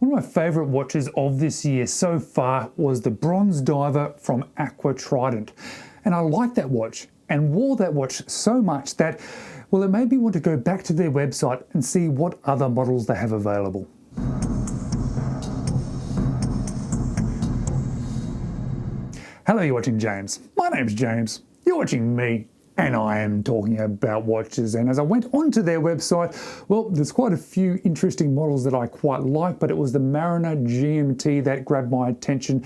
One of my favourite watches of this year so far was the Bronze Diver from Aquatrident. And I liked that watch and wore that watch so much that, well, it made me want to go back to their website and see what other models they have available. Hello, you're watching James. My name's James. You're watching me. And I am talking about watches. And as I went onto their website, well, there's quite a few interesting models that I quite like, but it was the Mariner GMT that grabbed my attention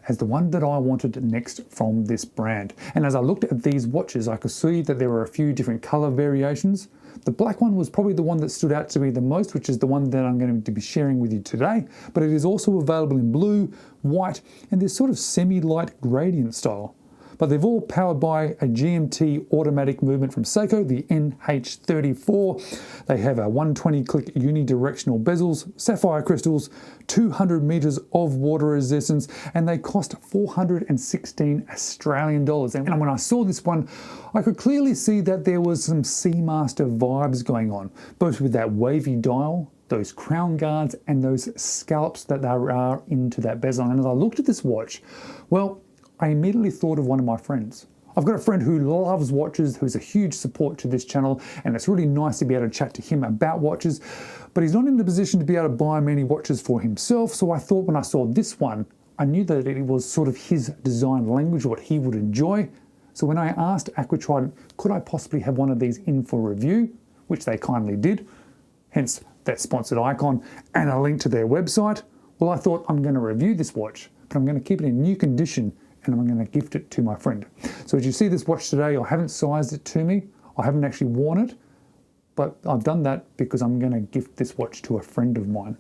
as the one that I wanted next from this brand. And as I looked at these watches, I could see that there were a few different color variations. The black one was probably the one that stood out to me the most, which is the one that I'm going to be sharing with you today. But it is also available in blue, white, and this sort of semi-light gradient style. But they're all powered by a GMT automatic movement from Seiko, the NH34. They have a 120-click unidirectional bezels, sapphire crystals, 200 meters of water resistance, and they cost 416 Australian dollars. And when I saw this one, I could clearly see that there was some Seamaster vibes going on, both with that wavy dial, those crown guards, and those scallops that there are into that bezel. And as I looked at this watch, well, I immediately thought of one of my friends. I've got a friend who loves watches, who's a huge support to this channel, and it's really nice to be able to chat to him about watches, but he's not in a position to be able to buy many watches for himself, so I thought when I saw this one, I knew that it was sort of his design language, what he would enjoy. So when I asked Aquatrident, could I possibly have one of these in for review, which they kindly did, hence that sponsored icon and a link to their website, well, I thought I'm going to review this watch, but I'm going to keep it in new condition and I'm going to gift it to my friend. So as you see this watch today, I haven't sized it to me. I haven't actually worn it, but I've done that because I'm going to gift this watch to a friend of mine.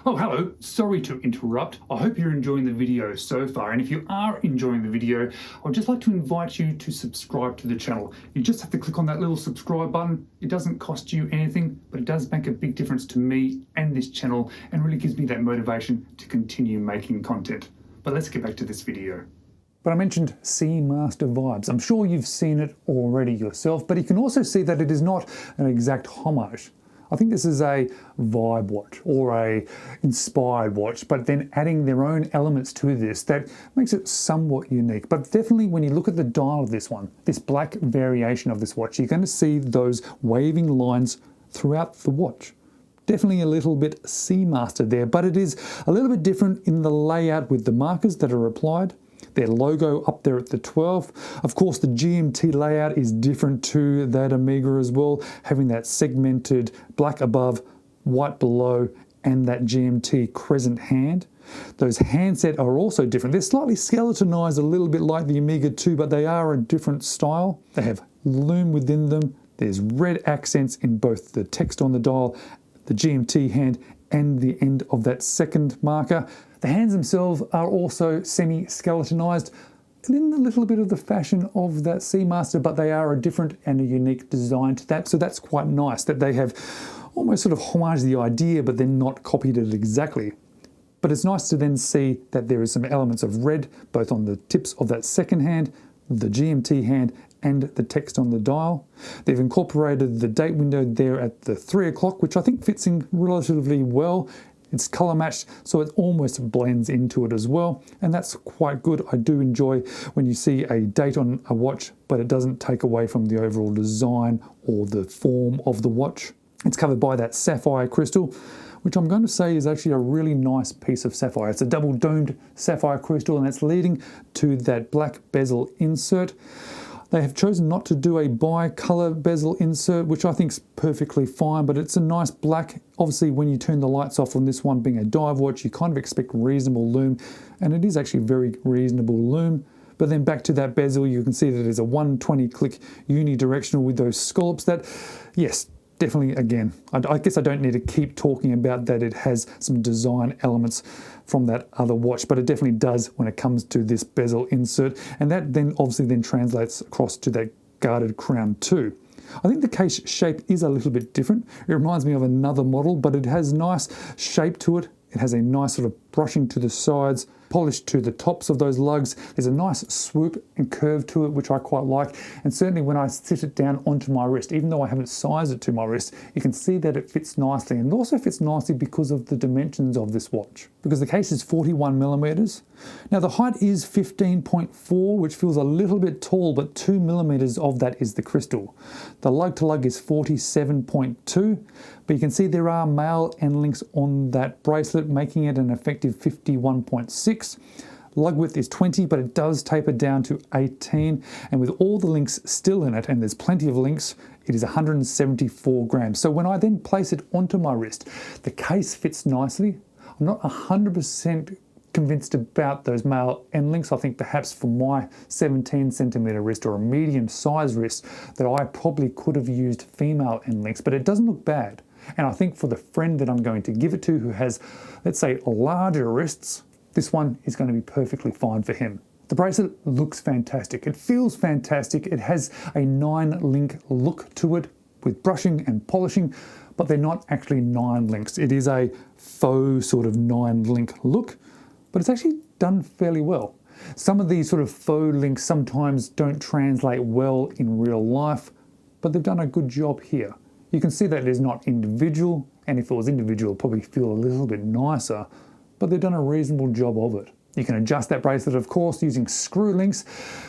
Oh, hello. Sorry to interrupt. I hope you're enjoying the video so far. And if you are enjoying the video, I'd just like to invite you to subscribe to the channel. You just have to click on that little subscribe button. It doesn't cost you anything, but it does make a big difference to me and this channel and really gives me that motivation to continue making content. But let's get back to this video. But I mentioned Seamaster vibes. I'm sure you've seen it already yourself, but you can also see that it is not an exact homage. I think this is a vibe watch or a inspired watch, but then adding their own elements to this that makes it somewhat unique. But definitely when you look at the dial of this one, this black variation of this watch, you're going to see those waving lines throughout the watch. Definitely a little bit Seamaster there, but it is a little bit different in the layout with the markers that are applied. Their logo up there at the 12. Of course, the GMT layout is different to that Omega as well, having that segmented black above, white below, and that GMT crescent hand. Those handset are also different. They're slightly skeletonized a little bit like the Omega 2, but they are a different style. They have lume within them. There's red accents in both the text on the dial, the GMT hand, and the end of that second marker. The hands themselves are also semi-skeletonized in a little bit of the fashion of that Seamaster, but they are a different and a unique design to that. So that's quite nice that they have almost sort of homaged the idea, but then not copied it exactly. But it's nice to then see that there is some elements of red, both on the tips of that second hand, the GMT hand, and the text on the dial. They've incorporated the date window there at the 3 o'clock, which I think fits in relatively well. It's color matched, so it almost blends into it as well. And that's quite good. I do enjoy when you see a date on a watch, but it doesn't take away from the overall design or the form of the watch. It's covered by that sapphire crystal, which I'm going to say is actually a really nice piece of sapphire. It's a double domed sapphire crystal, and it's leading to that black bezel insert. They have chosen not to do a bi-color bezel insert, which I think is perfectly fine, but it's a nice black. Obviously, when you turn the lights off on this one being a dive watch, you kind of expect reasonable lume, and it is actually very reasonable lume. But then back to that bezel, you can see that there's a 120-click unidirectional with those scallops that, yes, definitely, again, I guess I don't need to keep talking about that it has some design elements from that other watch, but it definitely does when it comes to this bezel insert, and that then obviously then translates across to that guarded crown too. I think the case shape is a little bit different. It reminds me of another model, but it has nice shape to it. It has a nice sort of brushing to the sides, polish to the tops of those lugs. There's a nice swoop and curve to it, which I quite like. And certainly when I sit it down onto my wrist, even though I haven't sized it to my wrist, you can see that it fits nicely. And it also fits nicely because of the dimensions of this watch. Because the case is 41 millimeters. Now the height is 15.4, which feels a little bit tall, but 2 millimeters of that is the crystal. The lug to lug is 47.2, but you can see there are male end links on that bracelet, making it an effective 51.6. Lug width is 20, but it does taper down to 18. And with all the links still in it, and there's plenty of links, it is 174 grams. So when I then place it onto my wrist, the case fits nicely. I'm not 100% convinced about those male end links. I think perhaps for my 17 centimeter wrist or a medium size wrist that I probably could have used female end links, but it doesn't look bad. And I think for the friend that I'm going to give it to who has, let's say, larger wrists, this one is going to be perfectly fine for him. The bracelet looks fantastic. It feels fantastic. It has a 9-link look to it with brushing and polishing, but they're not actually 9 links. It is a faux sort of 9-link look, but it's actually done fairly well. Some of these sort of faux links sometimes don't translate well in real life, but they've done a good job here. You can see that it is not individual, and if it was individual, it'd probably feel a little bit nicer, but they've done a reasonable job of it. You can adjust that bracelet, of course, using screw links,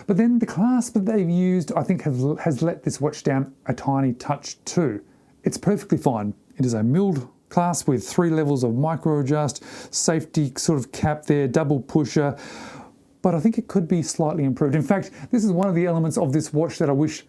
but then the clasp that they've used, I think, has let this watch down a tiny touch too. It's perfectly fine. It is a milled clasp with 3 levels of micro adjust, safety sort of cap there, double pusher, but I think it could be slightly improved. In fact, this is one of the elements of this watch that I wish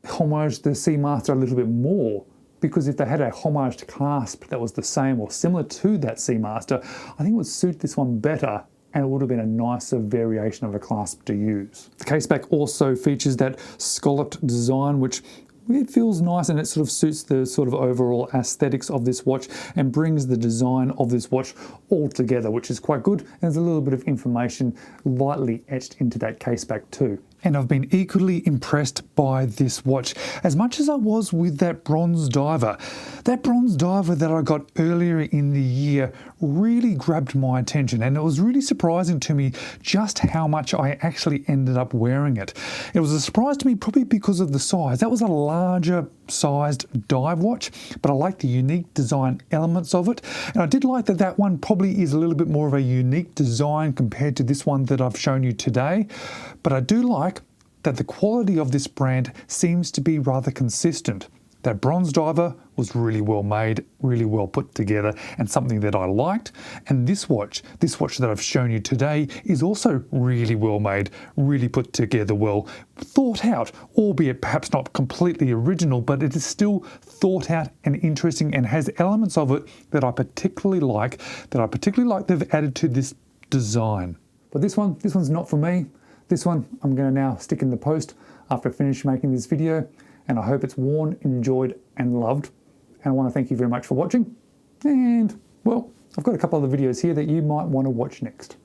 homaged the Seamaster a little bit more, because if they had a homaged clasp that was the same or similar to that Seamaster, I think it would suit this one better, and it would have been a nicer variation of a clasp to use. The caseback also features that scalloped design, which it feels nice, and it sort of suits the sort of overall aesthetics of this watch and brings the design of this watch all together, which is quite good. And there's a little bit of information lightly etched into that caseback too. And I've been equally impressed by this watch as much as I was with that bronze diver. That bronze diver that I got earlier in the year really grabbed my attention, and it was really surprising to me just how much I actually ended up wearing it. It was a surprise to me probably because of the size. That was a larger sized dive watch, but I like the unique design elements of it. And I did like that that one probably is a little bit more of a unique design compared to this one that I've shown you today. But I do like that the quality of this brand seems to be rather consistent. That bronze diver was really well made, really well put together, and something that I liked. And this watch that I've shown you today, is also really well made, really put together well, thought out, albeit perhaps not completely original, but it is still thought out and interesting and has elements of it that I particularly like they've added to this design. But this one's not for me. This one I'm going to now stick in the post after I finish making this video, and I hope it's worn, enjoyed and loved. And I want to thank you very much for watching, and well, I've got a couple other videos here that you might want to watch next.